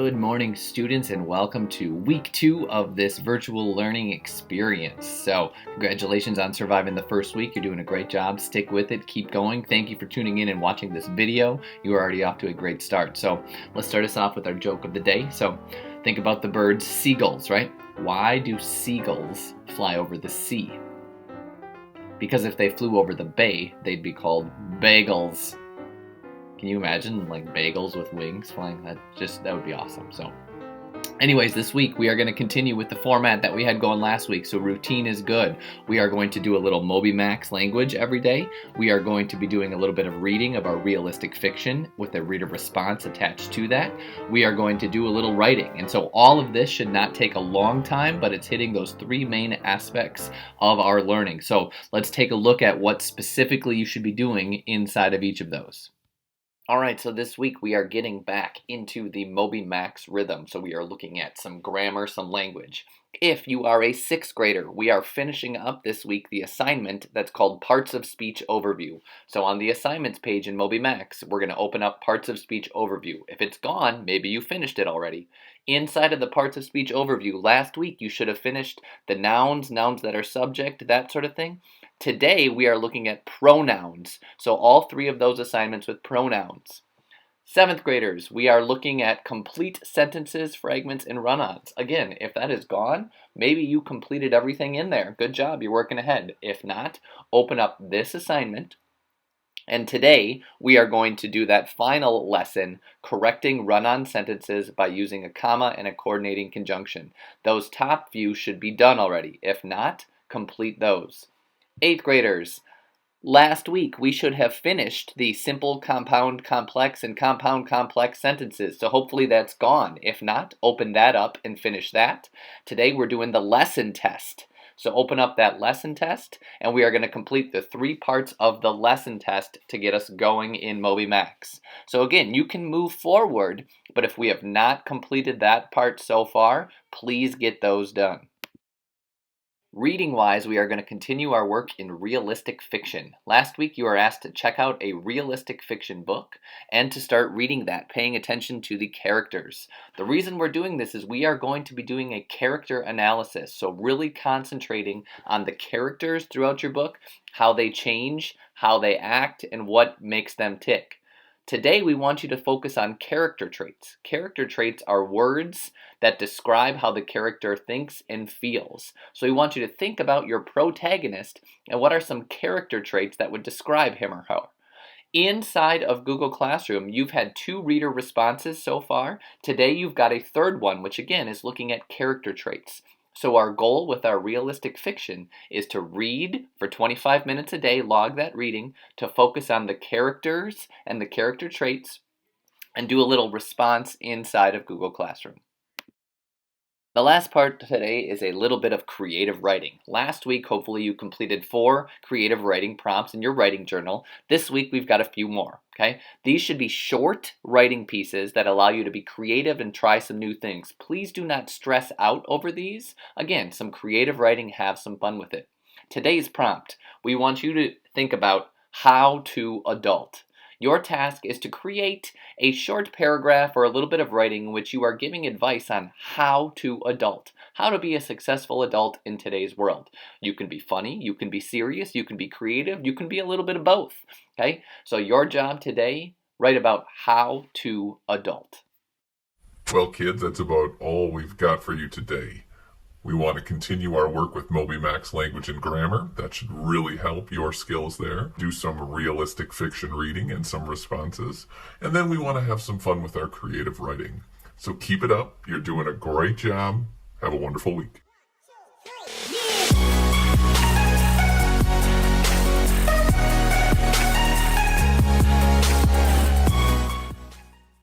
Good morning, students, and welcome to week 2 of this virtual learning experience. So, congratulations on surviving the first week. You're doing a great job. Stick with it. Keep going. Thank you for tuning in and watching this video. You are already off to a great start. So, let's start us off with our joke of the day. So, think about the birds, seagulls, right? Why do seagulls fly over the sea? Because if they flew over the bay, they'd be called bagels. Can you imagine like bagels with wings flying? That would be awesome. So anyways, this week we are going to continue with the format that we had going last week. So routine is good. We are going to do a little MobyMax language every day. We are going to be doing a little bit of reading of our realistic fiction with a reader response attached to that. We are going to do a little writing. And so all of this should not take a long time, but it's hitting those 3 main aspects of our learning. So let's take a look at what specifically you should be doing inside of each of those. Alright, so this week we are getting back into the MobyMax rhythm. So we are looking at some grammar, some language. If you are a 6th grader, we are finishing up this week the assignment that's called Parts of Speech Overview. So on the assignments page in MobyMax, we're going to open up Parts of Speech Overview. If it's gone, maybe you finished it already. Inside of the Parts of Speech Overview, last week you should have finished the nouns that are subject, that sort of thing. Today we are looking at pronouns, so all 3 of those assignments with pronouns. 7th graders, we are looking at complete sentences, fragments, and run-ons. Again, if that is gone, maybe you completed everything in there. Good job, you're working ahead. If not, open up this assignment. And today we are going to do that final lesson, correcting run-on sentences by using a comma and a coordinating conjunction. Those top few should be done already. If not, complete those. 8th graders, last week we should have finished the simple, compound, complex, and compound, complex sentences. So hopefully that's gone. If not, open that up and finish that. Today we're doing the lesson test. So open up that lesson test, and we are going to complete the 3 parts of the lesson test to get us going in MobyMax. So again, you can move forward, but if we have not completed that part so far, please get those done. Reading-wise, we are going to continue our work in realistic fiction. Last week, you were asked to check out a realistic fiction book and to start reading that, paying attention to the characters. The reason we're doing this is we are going to be doing a character analysis, so really concentrating on the characters throughout your book, how they change, how they act, and what makes them tick. Today, we want you to focus on character traits. Character traits are words that describe how the character thinks and feels. So we want you to think about your protagonist and what are some character traits that would describe him or her. Inside of Google Classroom, you've had 2 reader responses so far. Today, you've got a 3rd one, which again is looking at character traits. So our goal with our realistic fiction is to read for 25 minutes a day, log that reading, to focus on the characters and the character traits, and do a little response inside of Google Classroom. The last part today is a little bit of creative writing. Last week, hopefully you completed 4 creative writing prompts in your writing journal. This week, we've got a few more, okay? These should be short writing pieces that allow you to be creative and try some new things. Please do not stress out over these. Again, some creative writing, have some fun with it. Today's prompt, we want you to think about how to adult. Your task is to create a short paragraph or a little bit of writing in which you are giving advice on how to adult, how to be a successful adult in today's world. You can be funny, you can be serious, you can be creative, you can be a little bit of both, okay? So your job today, write about how to adult. Well, kids, that's about all we've got for you today. We want to continue our work with MobyMax language and grammar. That should really help your skills there. Do some realistic fiction reading and some responses. And then we want to have some fun with our creative writing. So keep it up. You're doing a great job. Have a wonderful week.